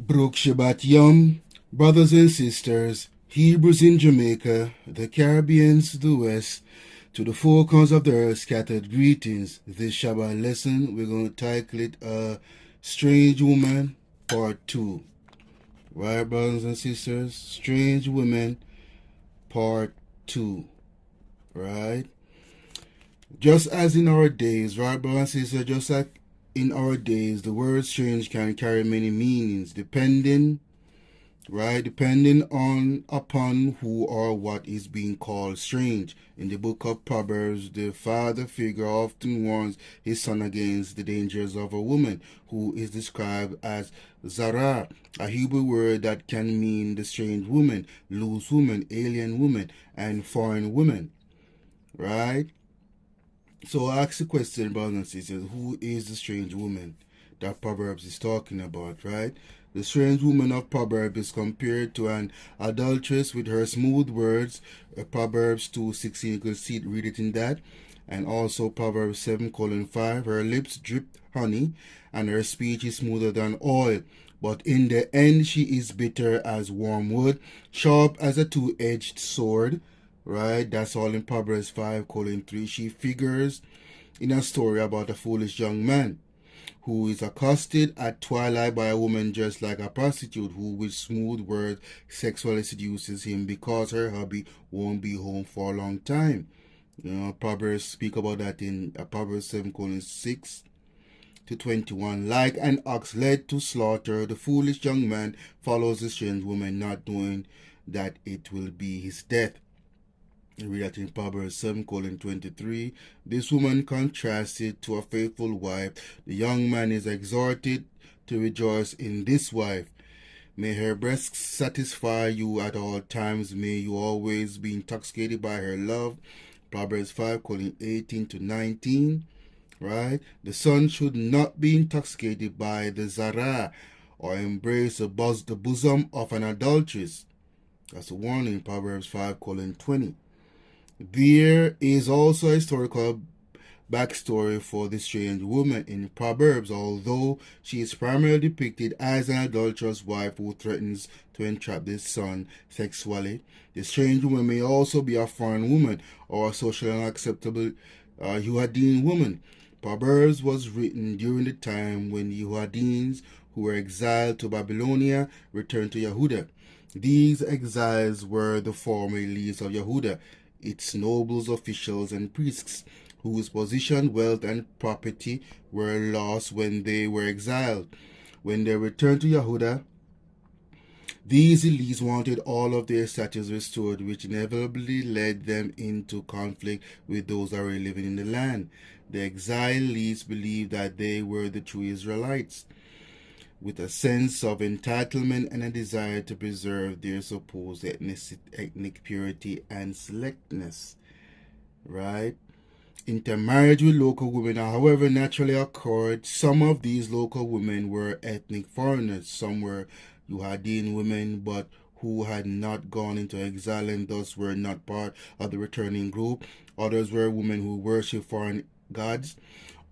Brooke Shabbat Yom, brothers and sisters, Hebrews in Jamaica, the Caribbeans to the west, to the four corners of the earth scattered greetings. This Shabbat lesson, we're going to title it Strange Woman, Part 2. Right, brothers and sisters? Strange Women, Part 2. Right? Just as in our days, right, brothers and sisters, just like in our days, the word strange can carry many meanings depending on upon who or what is being called strange. In the book of Proverbs, the father figure often warns his son against the dangers of a woman who is described as Zara, a Hebrew word that can mean the strange woman, loose woman, alien woman, and foreign woman. Right? So I ask the question, brothers and sisters, who is the strange woman that Proverbs is talking about, right? The strange woman of Proverbs is compared to an adulteress with her smooth words. Proverbs 2:16, you can see it, read it in that. And also Proverbs 7:5, her lips drip honey, and her speech is smoother than oil. But in the end she is bitter as warm wood, sharp as a two-edged sword. Right? That's all in Proverbs 5:3. She figures in a story about a foolish young man who is accosted at twilight by a woman dressed like a prostitute who with smooth words sexually seduces him because her hubby won't be home for a long time. Proverbs speak about that in Proverbs 7:6 to 21. Like an ox led to slaughter, the foolish young man follows the strange woman, not knowing that it will be his death. Read that in Proverbs 7:23. This woman contrasted to a faithful wife. The young man is exhorted to rejoice in this wife. May her breasts satisfy you at all times. May you always be intoxicated by her love. Proverbs 5:18 to 19. Right? The son should not be intoxicated by the Zara or embrace the bosom of an adulteress. That's a warning, Proverbs 5:20. There is also a historical backstory for the strange woman in Proverbs, although she is primarily depicted as an adulterous wife who threatens to entrap the son sexually. The strange woman may also be a foreign woman or a socially unacceptable Yuhadin woman. Proverbs was written during the time when Yuhadins who were exiled to Babylonia returned to Yehuda. These exiles were the former elites of Yehuda, its nobles, officials, and priests, whose position, wealth, and property were lost when they were exiled. When they returned to Yehuda, these elites wanted all of their status restored, which inevitably led them into conflict with those already living in the land. The exiled elites believed that they were the true Israelites, with a sense of entitlement and a desire to preserve their supposed ethnic purity and selectness. Right? Intermarriage with local women, however, naturally occurred. Some of these local women were ethnic foreigners. Some were Yuhadin women, but who had not gone into exile and thus were not part of the returning group. Others were women who worshipped foreign gods.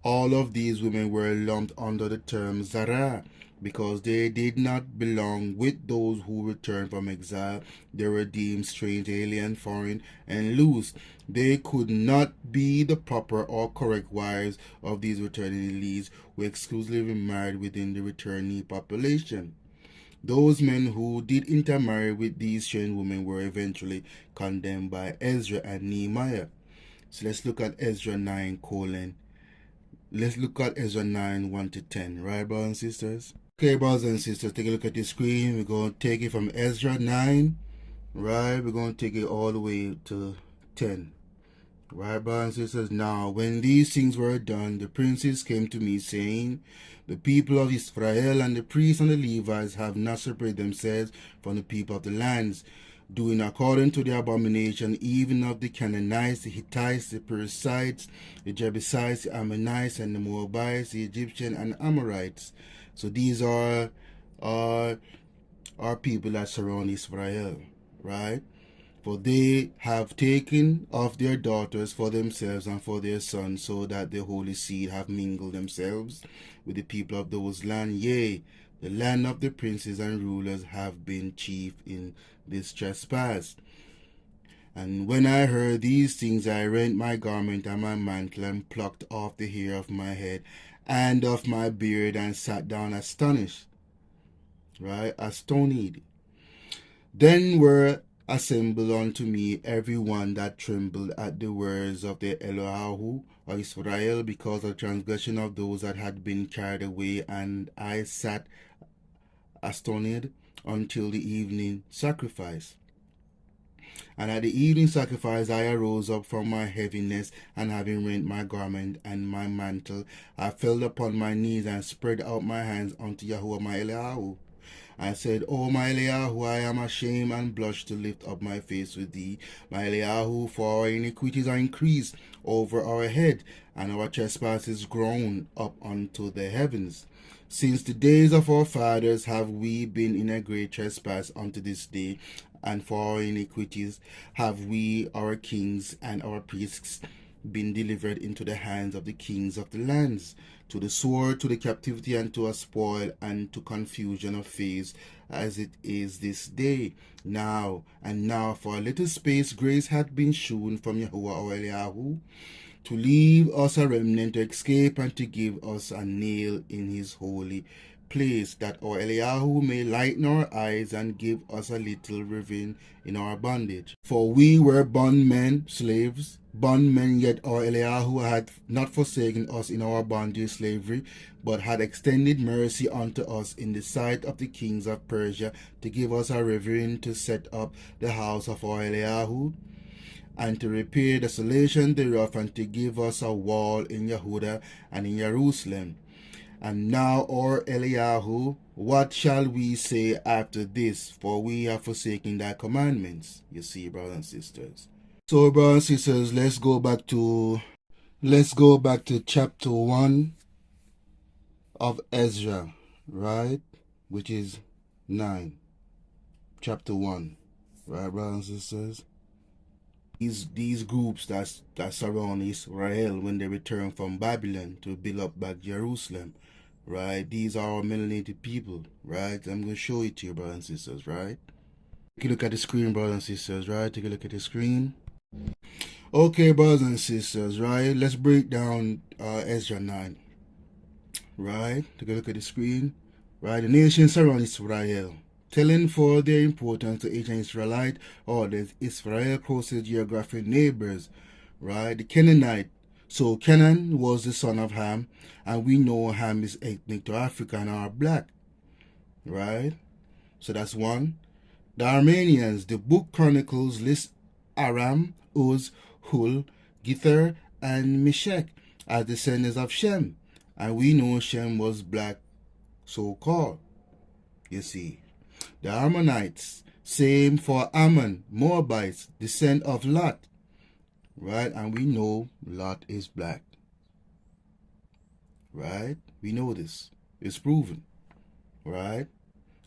All of these women were lumped under the term Zara because they did not belong with those who returned from exile. They were deemed strange, alien, foreign, and loose. They could not be the proper or correct wives of these returning elites who exclusively married within the returnee population. Those men who did intermarry with these strange women were eventually condemned by Ezra and Nehemiah. So let's look at Ezra 9 : let's look at Ezra 9, 1 to 10, right, brothers and sisters? Okay, brothers and sisters, take a look at the screen. We're going to take it from Ezra 9, right? We're going to take it all the way to 10. Right, brothers and sisters? Now, when these things were done, the princes came to me, saying, the people of Israel and the priests and the Levites have not separated themselves from the people of the lands, doing according to the abomination even of the Canaanites, the Hittites, the Perizzites, the Jebusites, the Ammonites, and the Moabites, the Egyptians, and Amorites. So these are people that surround Israel, right? For they have taken of their daughters for themselves and for their sons, so that the holy seed have mingled themselves with the people of those lands. Yea, The land of the princes and rulers have been chief in this trespass. And when I heard these things, I rent my garment and my mantle, and plucked off the hair of my head and of my beard, and sat down astonished, right? Astonied. Then were assembled unto me every one that trembled at the words of the Eloahu of Israel, because of the transgression of those that had been carried away, and I sat astonished until the evening sacrifice. And at the evening sacrifice I arose up from my heaviness, and having rent my garment and my mantle, I fell upon my knees and spread out my hands unto Yahuwah my Eliyahu. I said, O my Eliyahu, I am ashamed and blush to lift up my face with thee, my Eliyahu, for our iniquities are increased over our head, and our trespasses grown up unto the heavens. Since the days of our fathers have we been in a great trespass unto this day, and for our iniquities have we, our kings and our priests, been delivered into the hands of the kings of the lands, to the sword, to the captivity, and to a spoil, and to confusion of face, as it is this day. Now for a little space grace hath been shewn from Yahuwah our Eliyahu, to leave us a remnant to escape, and to give us a nail in his holy place, that our Eliyahu may lighten our eyes and give us a little relief in our bondage. For we were bondmen, slaves, bondmen, yet our Eliyahu had not forsaken us in our bondage slavery, but had extended mercy unto us in the sight of the kings of Persia, to give us a reverend to set up the house of our Eliyahu, and to repair desolation thereof, and to give us a wall in Yehuda and in Jerusalem. And now, our Eliyahu, what shall we say after this? For we have forsaken thy commandments. You see, brothers and sisters. So, brothers and sisters, let's go back to chapter 1 of Ezra, right? Which is 9. Chapter 1. Right, brothers and sisters? These groups that surround Israel when they return from Babylon to build up back Jerusalem, right? These are our melanated people, right? I'm going to show it to you, brothers and sisters, right? Take a look at the screen, brothers and sisters, right? Take a look at the screen. Okay, brothers and sisters, right? Let's break down Ezra 9, right? Take a look at the screen, right? The nations surround Israel, telling for their importance to ancient Israelite or the Israel closest geographic neighbors, right? The Canaanite. So Canaan was the son of Ham, and we know Ham is ethnic to Africa and are black, right? So that's one. The Armenians. The book chronicles list Aram, Uz, Hul, Gither, and Meshech as descendants of Shem, and we know Shem was black, so-called. You see. The Ammonites, same for Ammon, Moabites, descent of Lot, right? And we know Lot is black, right? We know this. It's proven, right?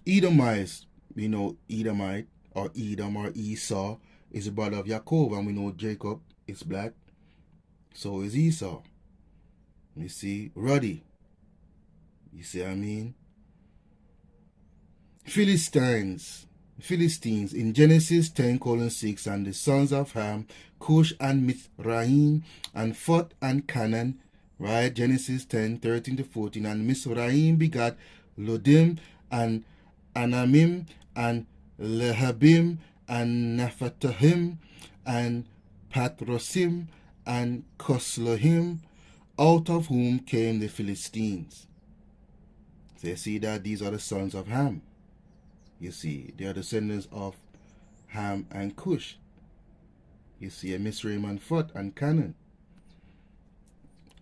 Edomites, we know Edomite or Edom or Esau is the brother of Jacob, and we know Jacob is black, so is Esau. You see, Ruddy, you see what I mean? Philistines in Genesis 10:6, and the sons of Ham, Cush and Mizraim, and Phut and Canaan, right? Genesis 10:13-14, and Mizraim begat Lodim and Anamim and Lehabim and Naphtahim and Patrosim and Koslohim, out of whom came the Philistines. So you see that these are the sons of Ham. You see, they are descendants of Ham and Cush. You see, Mizraim and Phut and Canaan.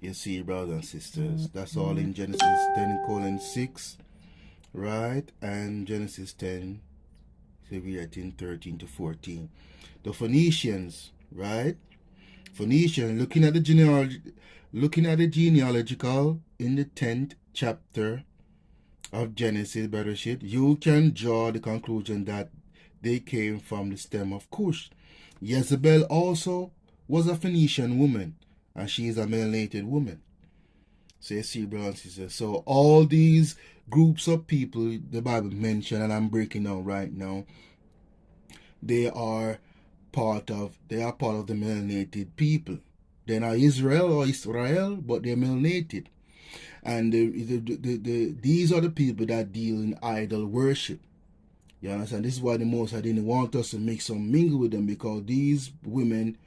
You see, brothers and sisters, that's all in Genesis 10:6, right? And Genesis 10, so we are in 13-14. The Phoenicians, right? Phoenicians, looking at the genealogical in the 10th chapter of Genesis, Bereshit, you can draw the conclusion that they came from the stem of Cush. Jezebel also was a Phoenician woman, and she is a melanated woman. So you see, brothers and sisters. So all these groups of people the Bible mentioned, and I'm breaking down right now, they are part of the melanated people. They're not Israel or Israel, but they're melanated. And these are the people that deal in idol worship. You understand? This is why the Most High didn't want us to mix or mingle with them, because these women,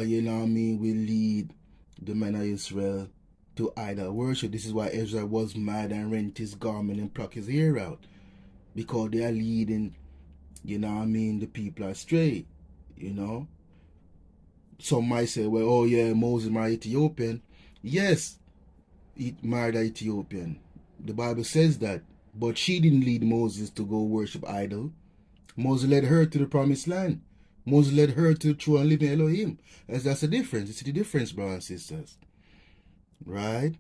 you know what I mean, will lead the men of Israel to idol worship. This is why Israel was mad and rent his garment and pluck his hair out, because they are leading, you know what I mean, the people astray. You know, some might say, well, oh yeah, Moses married Ethiopian. Yes, he married an Ethiopian. The Bible says that. But she didn't lead Moses to go worship idol. Moses led her to the promised land. Moses led her to the true and living Elohim. That's the difference. You see the difference, brothers and sisters. Right?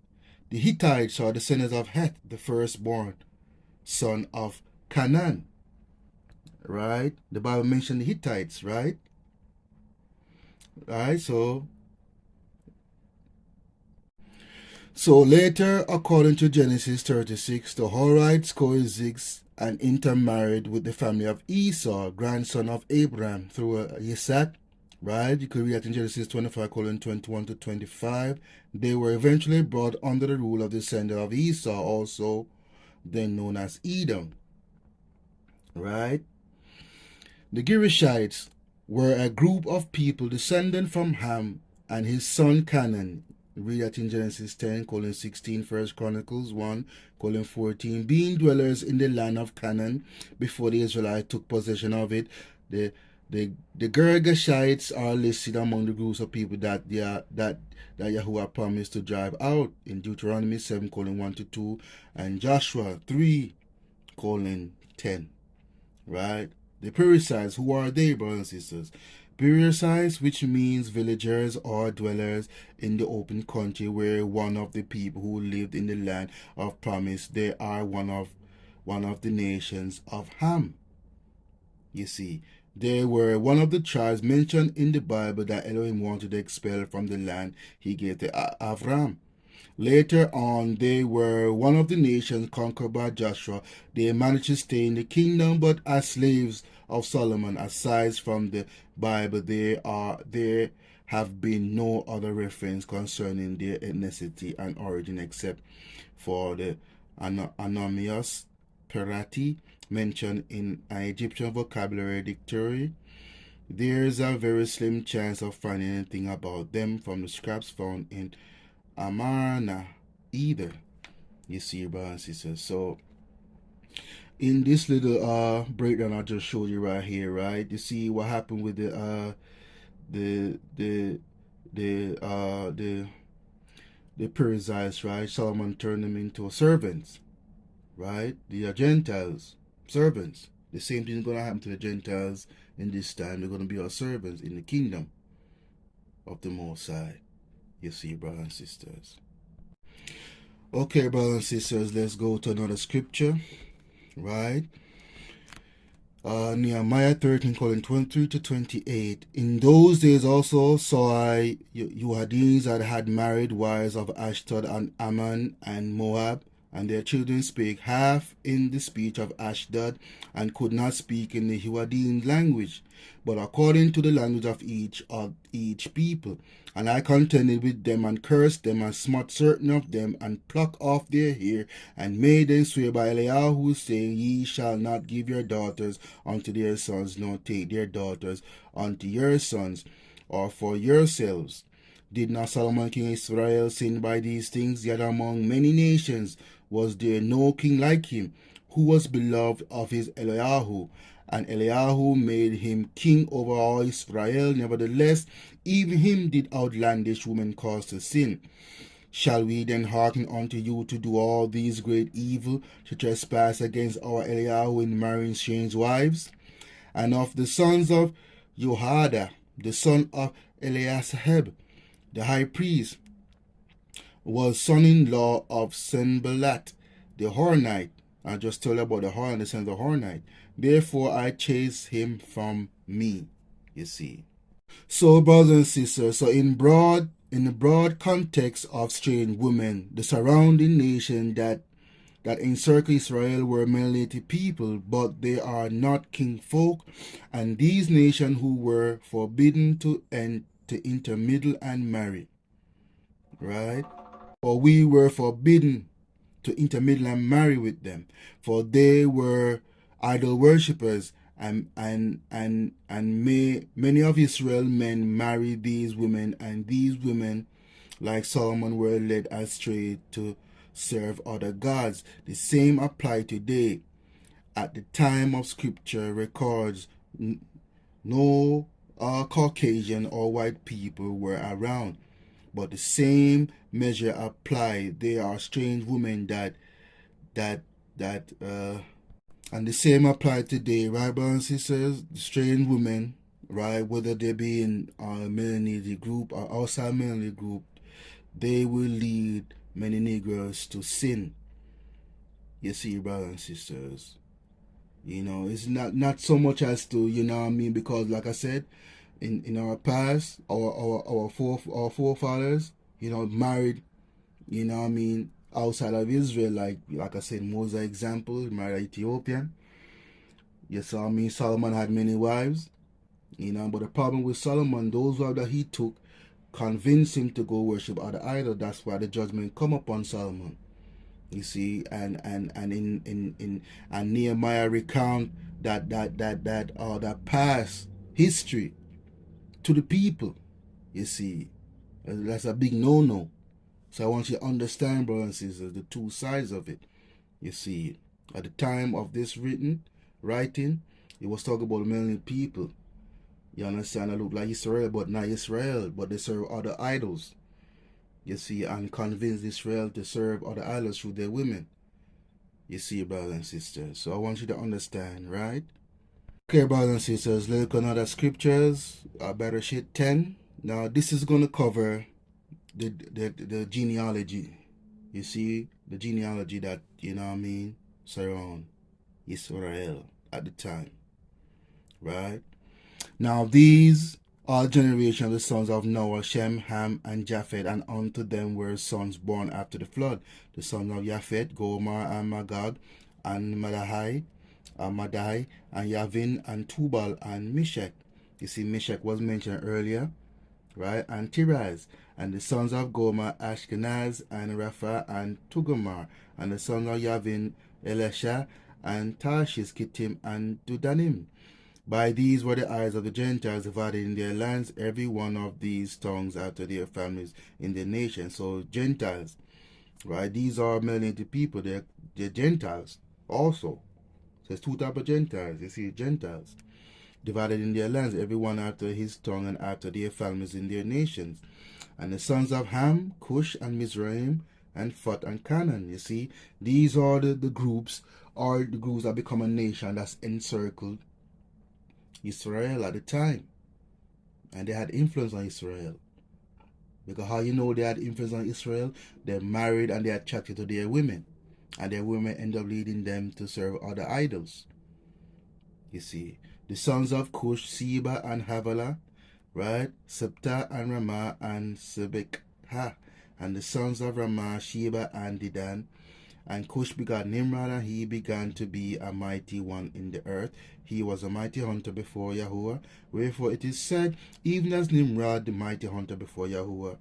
The Hittites are descendants of Heth, the firstborn son of Canaan. Right? The Bible mentioned the Hittites, right? Right? So later, according to Genesis 36, the Horites coexist and intermarried with the family of Esau, grandson of Abraham, through Isaac. Right? You could read that in Genesis 25, 21 to 25. They were eventually brought under the rule of the descendant of Esau, also then known as Edom. Right? The Girishites were a group of people descended from Ham and his son Canaan. Read that in Genesis 10, 16, 1 Chronicles 1, 14. Being dwellers in the land of Canaan before the Israelites took possession of it, the Girgashites are listed among the groups of people that Yahuwah promised to drive out in Deuteronomy 7, 1 to 2, and Joshua 3, 10. Right? The Perizzites, who are they, brothers and sisters? Perizzites, which means villagers or dwellers in the open country, were one of the people who lived in the land of promise. They are one of the nations of Ham. You see, they were one of the tribes mentioned in the Bible that Elohim wanted to expel from the land he gave to Avram. Later on, they were one of the nations conquered by Joshua. They managed to stay in the kingdom, but as slaves of Solomon. Aside from the Bible, there have been no other reference concerning their ethnicity and origin except for the anonymous Perati mentioned in an Egyptian vocabulary dictionary. There's a very slim chance of finding anything about them from the scraps found in Amarna either. You see, brothers and sisters. So in this little breakdown I just showed you right here, right? You see what happened with the the the uh the the Perizzites, right? Solomon turned them into servants, right? The Gentiles, servants. The same thing is gonna happen to the Gentiles in this time. They're gonna be our servants in the kingdom of the Most High. You see, brothers and sisters. Okay, brothers and sisters, let's go to another scripture, right? Nehemiah 13, 23 to 28. In those days also saw I Yuhadins that had married wives of Ashdod and Ammon and Moab, and their children spake half in the speech of Ashdod, and could not speak in the Yuhadin language, but according to the language of each people. And I contended with them, and cursed them, and smote certain of them, and plucked off their hair, and made them swear by Eliyahu, saying, Ye shall not give your daughters unto their sons, nor take their daughters unto your sons, or for yourselves. Did not Solomon king of Israel sin by these things? Yet among many nations was there no king like him, who was beloved of his Eliyahu. And Eliyahu made him king over all Israel. Nevertheless, even him did outlandish women cause to sin. Shall we then hearken unto you to do all these great evil, to trespass against our Eliyahu in marrying strange wives? And of the sons of Jehoiada, the son of Eliasahab, the high priest, was son-in-law of Sanballat, the Hornite. I just told you about the Hornite, the son of the Hornite. Therefore I chased him from me, you see. So, brothers and sisters, so in broad In the broad context of strange women, the surrounding nation that encircle Israel were Melite people, but they are not kingfolk, and these nations who were forbidden to intermingle and marry, right? For we were forbidden to intermingle and marry with them, for they were idol worshippers, and many of Israel men married these women, and these women, like Solomon, were led astray to serve other gods. The same apply today. At the time of Scripture records, no Caucasian or white people were around, but the same measure apply. They are strange women that that and the same apply today, right, brothers and sisters? Strange women, right, whether they be in a minority group or outside minority group, they will lead many Negroes to sin. You see, brothers and sisters. You know, it's not so much as to, you know what I mean, because like I said, in our past, our forefathers, you know, married, you know what I mean, outside of Israel, like I said, Moses example, married Ethiopian. You saw me, Solomon had many wives, you know, but the problem with Solomon, those wives that he took convinced him to go worship other idols. That's why the judgment come upon Solomon. You see, and and Nehemiah recount that past history to the people. You see, that's a big no. So I want you to understand, brothers and sisters, the two sides of it. You see, at the time of this writing, it was talking about many people. You understand? That look like Israel, but not Israel, but they serve other idols. You see, and convince Israel to serve other idols through their women. You see, brothers and sisters. So I want you to understand, right? Okay, brothers and sisters, let's look at another scriptures. Bereshit 10. Now, this is going to cover the genealogy. You see, the genealogy that, you know what I mean, surround Israel at the time, right? Now, these are generations of the sons of Noah, Shem, Ham, and Japheth, and unto them were sons born after the flood. The sons of Japheth, Gomer, and Magog, and Madai, and Yavin, and Tubal, and Meshach. You see, Meshach was mentioned earlier, right? And Tiraz. And the sons of Gomer, Ashkenaz, and Rapha, and Tugomar. And the sons of Yavin, Elisha, and Tarshish, Kittim, and Dudanim. By these were the eyes of the Gentiles divided in their lands, every one of these tongues after their families in their nation. So Gentiles, right? These are melanated people. They're Gentiles also. So there's two types of Gentiles. You see, Gentiles divided in their lands, every one after his tongue and after their families in their nations. And the sons of Ham, Cush, and Mizraim, and Phut, and Canaan. You see, these are the groups, or the groups that become a nation that's encircled Israel at the time, and they had influence on Israel. Because how you know they had influence on Israel? They married and they attracted to their women, and their women end up leading them to serve other idols. You see, the sons of Cush, Seba and Havilah, right? Septa and Ramah and Sebekah, and the sons of Ramah, Sheba and Dedan. And Cush begat Nimrod, and he began to be a mighty one in the earth. He was a mighty hunter before Yahuwah. Wherefore it is said, even as Nimrod, the mighty hunter before Yahuwah.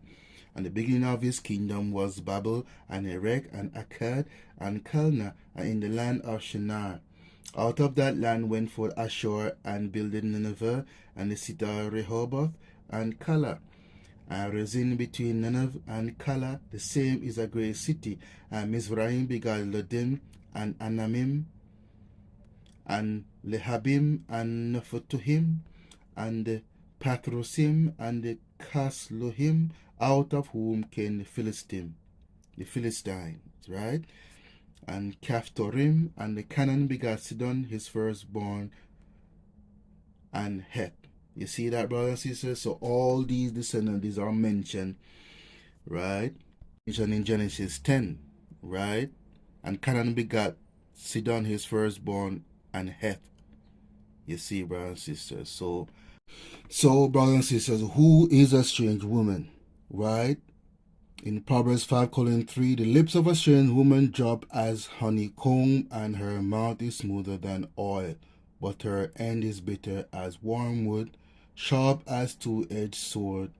And the beginning of his kingdom was Babel, and Erech, and Akkad, and Calneh, and in the land of Shinar. Out of that land went forth Ashur, and builded Nineveh, and the city of Rehoboth, and Calah. And Rezin between Nineveh and Calah, the same is a great city. And Mizraim begat Lodim, and Anamim, and Lehabim, and Nephatuhim, and the Pathrusim, and the Casluhim, out of whom came the Philistines, right? And Caphtorim, and the Canaan begat Sidon, his firstborn, and Heth. You see that, brothers and sisters? So all these descendants, these are mentioned, right? Mentioned in Genesis 10, right? And Canaan begat Sidon, his firstborn, and Heth. You see, brothers and sisters. So brothers and sisters, who is a strange woman? right? In Proverbs 5:3, the lips of a strange woman drop as honeycomb, and her mouth is smoother than oil, but her end is bitter as wormwood, sharp as two-edged sword,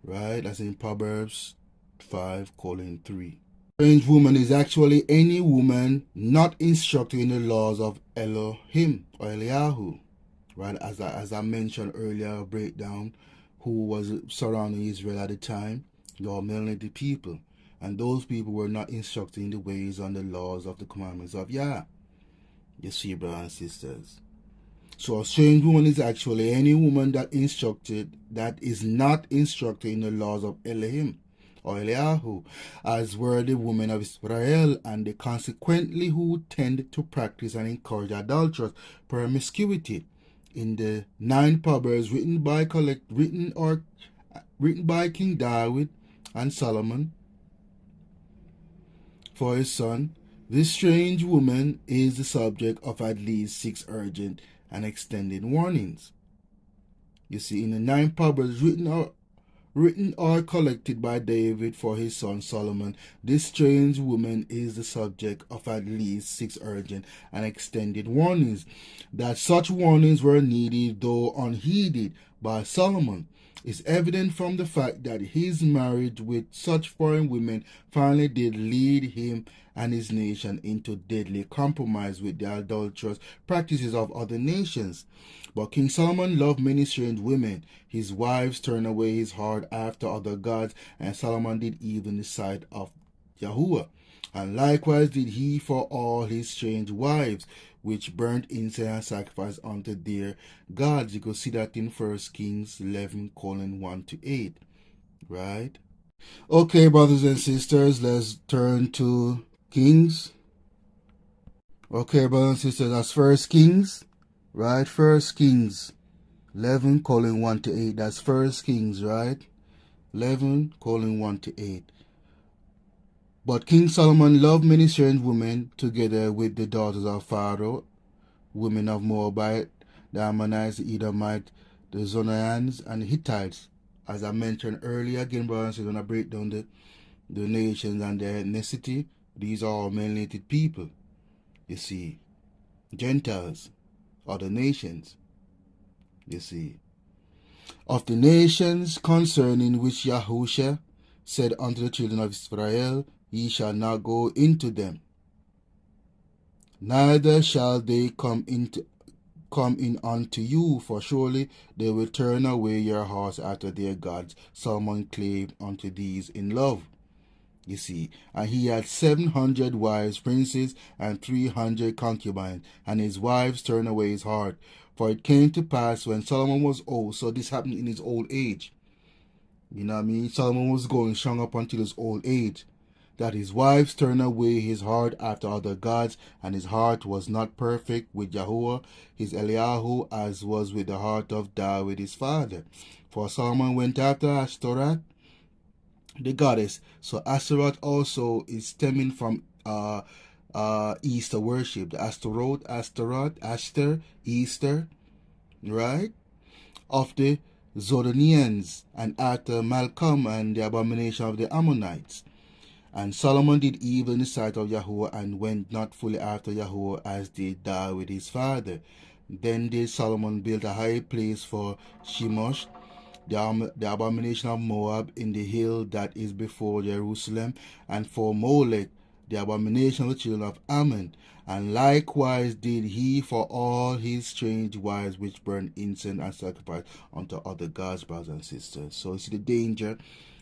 right? That's in Proverbs 5:3. Strange woman is actually any woman not instructed in the laws of Elohim or Eliyahu, right? As I mentioned earlier, breakdown, who was surrounding Israel at the time, the melanated people, and those people were not instructed in the ways and the laws of the commandments of Yah. You see, brothers and sisters. So a strange woman is actually any woman that is not instructed in the laws of Elohim or Eliyahu, as were the women of Israel, and they consequently who tend to practice and encourage adulterous promiscuity. In the 9 Proverbs written by King David and Solomon for his son, this strange woman is the subject of at least 6 urgent and extended warnings. You see, in the 9 Proverbs written or collected by David for his son Solomon, this strange woman is the subject of at least 6 urgent and extended warnings. That such warnings were needed, though unheeded, by Solomon is evident from the fact that his marriage with such foreign women finally did lead him and his nation into deadly compromise with the adulterous practices of other nations. But King Solomon loved many strange women. His wives turned away his heart after other gods, and Solomon did evil in the sight of Yahuwah. And likewise did he for all his strange wives, which burnt incense and sacrifice unto their gods. You could see that in 1 Kings 11, 1-8. Right? Okay, brothers and sisters, let's turn to Kings. Okay, brothers and sisters, that's 1 Kings. Right? 1 Kings 11, 1-8. That's 1 Kings, right? 11, 1-8. But King Solomon loved many strange women, together with the daughters of Pharaoh, women of Moabite, the Ammonites, the Edomite, the Zonaians, and the Hittites. As I mentioned earlier, again, brothers, we're going to break down the nations and their ethnicity. These are all melanated people, you see. Gentiles, other nations, you see. Of the nations concerning which Yahusha said unto the children of Israel, ye shall not go into them, neither shall they come in unto you, for surely they will turn away your hearts after their gods. Solomon clave unto these in love. You see, and he had 700 wives, princes, and 300 concubines, and his wives turned away his heart. For it came to pass when Solomon was old, so this happened in his old age. You know what I mean? Solomon was going strong up until his old age, that his wives turned away his heart after other gods, and his heart was not perfect with Yahuwah, his Eliyahu, as was with the heart of David his father. For Solomon went after Ashtoreth, the goddess. So Ashtoreth also is stemming from Easter worship. The Ashtaroth, Ashtar, Easter, right? Of the Zordanians, and after Malcolm and the abomination of the Ammonites. And Solomon did evil in the sight of Yahuwah, and went not fully after Yahuwah, as did David his father. Then did Solomon build a high place for Shemosh, the abomination of Moab, in the hill that is before Jerusalem, and for Molech, the abomination of the children of Ammon. And likewise did he for all his strange wives, which burn incense and sacrifice unto other gods, brothers and sisters. So you see the danger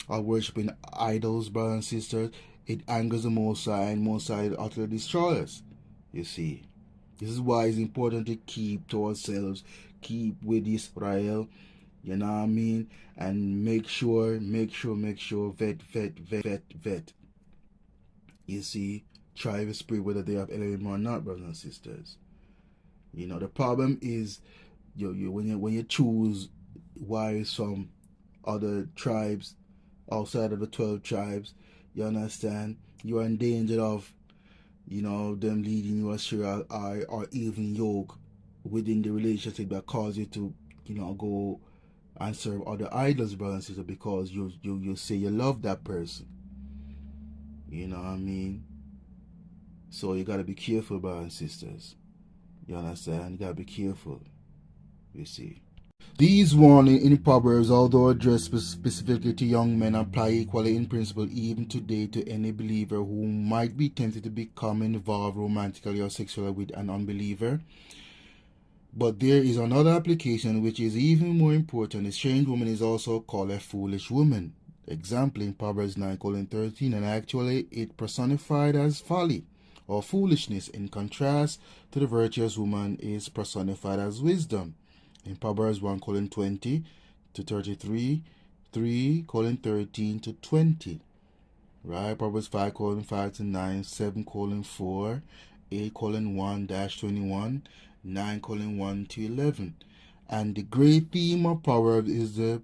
of worshiping idols, brothers and sisters. It angers the Most High, and Most High utterly destroys us. You see, this is why it's important to keep to ourselves, keep with Israel. You know what I mean? And make sure, vet. You see, try the spirit whether they have Elohim or not, brothers and sisters. You know, the problem is when you choose wives from other tribes outside of the 12 tribes, you understand, you are in danger of, them leading you astray, or even yoke within the relationship that cause you to, go and serve other idols, brothers and sisters, because you say you love that person. You know what I mean? So you gotta be careful, brothers and sisters. You understand? You gotta be careful. You see. These warnings in Proverbs, although addressed specifically to young men, apply equally in principle even today to any believer who might be tempted to become involved romantically or sexually with an unbeliever. But there is another application which is even more important. A strange woman is also called a foolish woman. Example in Proverbs 9:13, and actually it personified as folly or foolishness, in contrast to the virtuous woman is personified as wisdom. In Proverbs 1:20 to 33, 3:13 to 20. Right? Proverbs 5:5 to 9, 7:4, 8:1-21, 9:1 to 11. And the great theme of Proverbs is the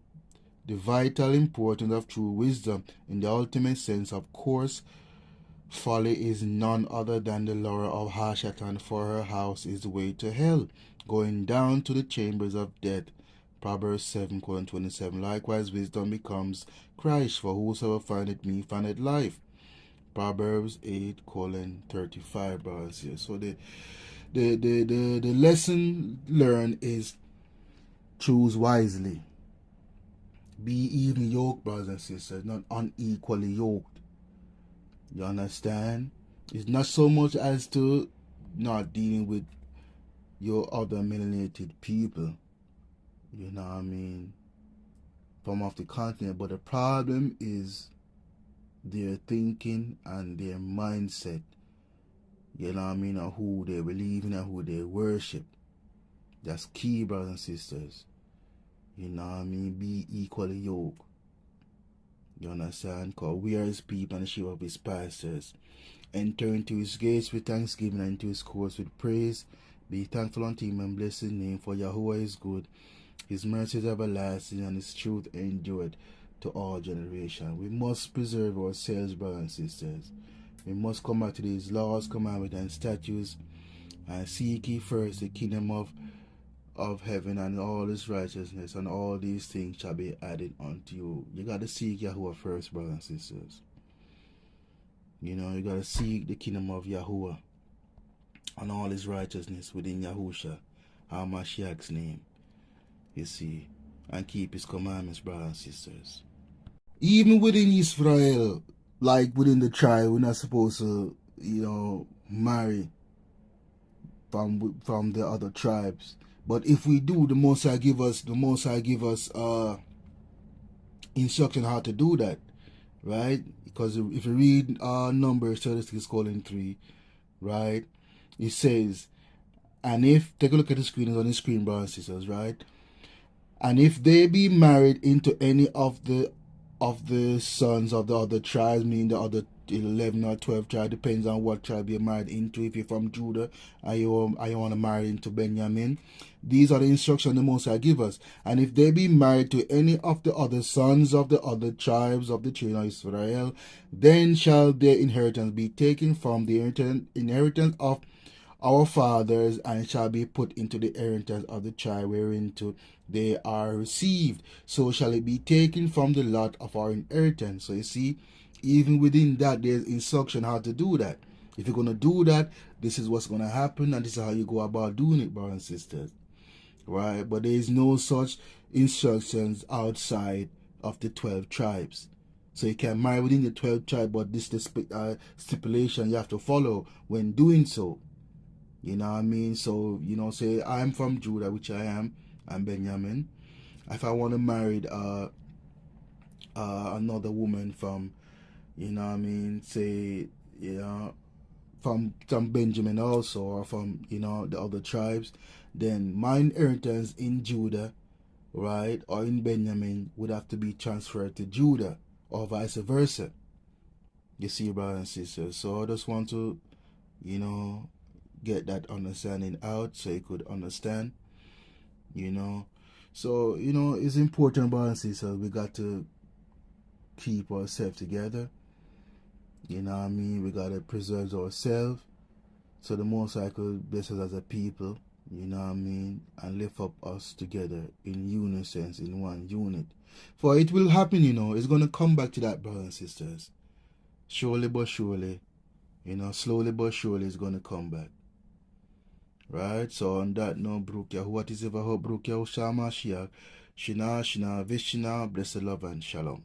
vital importance of true wisdom. In the ultimate sense, of course, folly is none other than the lure of Hashatan, for her house is the way to hell, going down to the chambers of death. Proverbs 7:27. Likewise, wisdom becomes Christ, for whosoever findeth me findeth life. Proverbs 8:35, brothers here. So the lesson learned is choose wisely. Be even yoked, brothers and sisters, not unequally yoked. You understand? It's not so much as to not dealing with your other melanated people, you know what I mean, from off the continent, but the problem is their thinking and their mindset, you know what I mean, or who they believe in and who they worship. That's key, brothers and sisters. You know what I mean? Be equally yoked. You understand? Because we are his people and the sheep of his pastors. Enter into his gates with thanksgiving and into his courts with praise. Be thankful unto him and bless his name, for Yahuwah is good. His mercy is everlasting and his truth endureth to all generations. We must preserve ourselves, brothers and sisters. We must come back to these laws, commandments, and statutes, and seek ye first the kingdom of heaven and all his righteousness, and all these things shall be added unto you. You got to seek Yahuwah first, brothers and sisters. You know, you got to seek the kingdom of Yahuwah and all his righteousness within Yahusha, our Mashiach's name, you see, and keep his commandments, brothers and sisters. Even within Israel, like within the tribe, we're not supposed to, marry from the other tribes. But if we do, the Most High give us instruction how to do that, right? Because if you read Numbers 36:3, right, it says, and if take a look at the screen, it's on the screen, brothers and sisters, right? And if they be married into any of the sons of the other tribes, meaning the other 11 or 12 tribes, depends on what tribe you're married into. If you're from Judah and you want to marry into Benjamin, these are the instructions the Most High give us. And if they be married to any of the other sons of the other tribes of the children of Israel, then shall their inheritance be taken from the inheritance of our fathers, and shall be put into the inheritance of the tribe whereinto they are received. So shall it be taken from the lot of our inheritance. So you see, even within that, there's instruction how to do that. If you're going to do that, this is what's going to happen, and this is how you go about doing it, brothers and sisters. Right? But there is no such instructions outside of the 12 tribes. So you can marry within the 12 tribes, but this is the stipulation you have to follow when doing so. You know what I mean? So, say I'm from Judah, which I am. I'm Benjamin. If I want to marry another woman from, say, from Benjamin also, or from, the other tribes, then my inheritance in Judah, right, or in Benjamin would have to be transferred to Judah, or vice versa. You see, brothers and sisters. So I just want to, get that understanding out so you could understand, So, it's important, brothers and sisters. We got to keep ourselves together. You know what I mean? We got to preserve ourselves so the Most High could bless us as a people. You know what I mean? And lift up us together in unison, in one unit. For it will happen, it's going to come back to that, brothers and sisters. Surely but surely, slowly but surely it's going to come back. Right? So on that note, Brukya, what is ever hope, Brukya, Ushama, Shiach, Shina, Vishina, blessed love and shalom.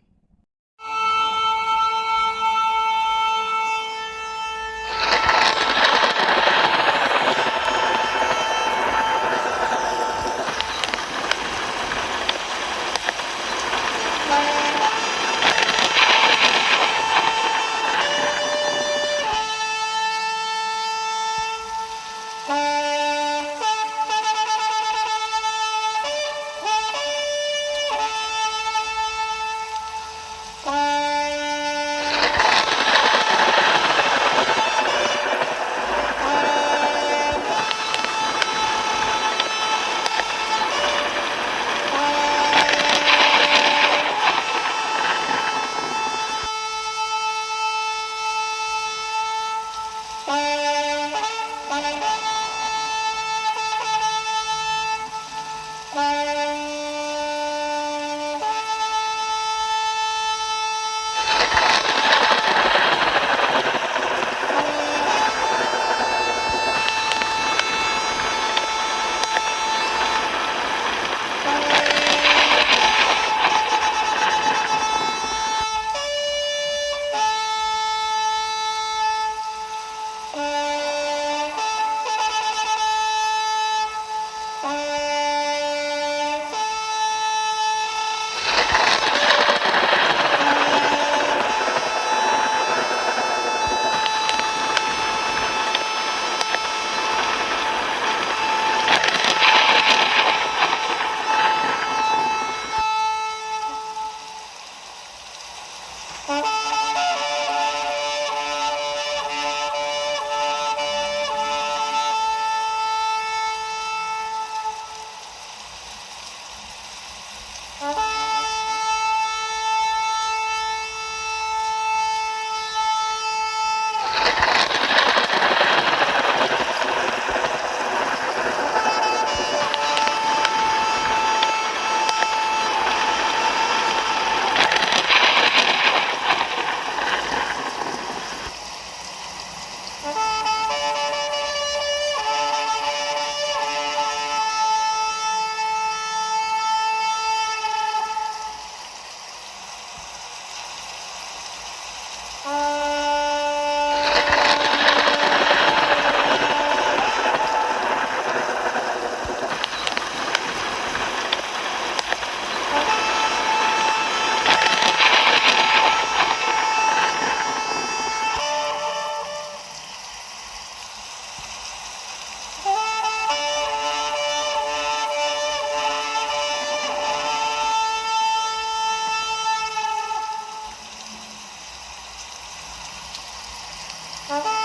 Bye.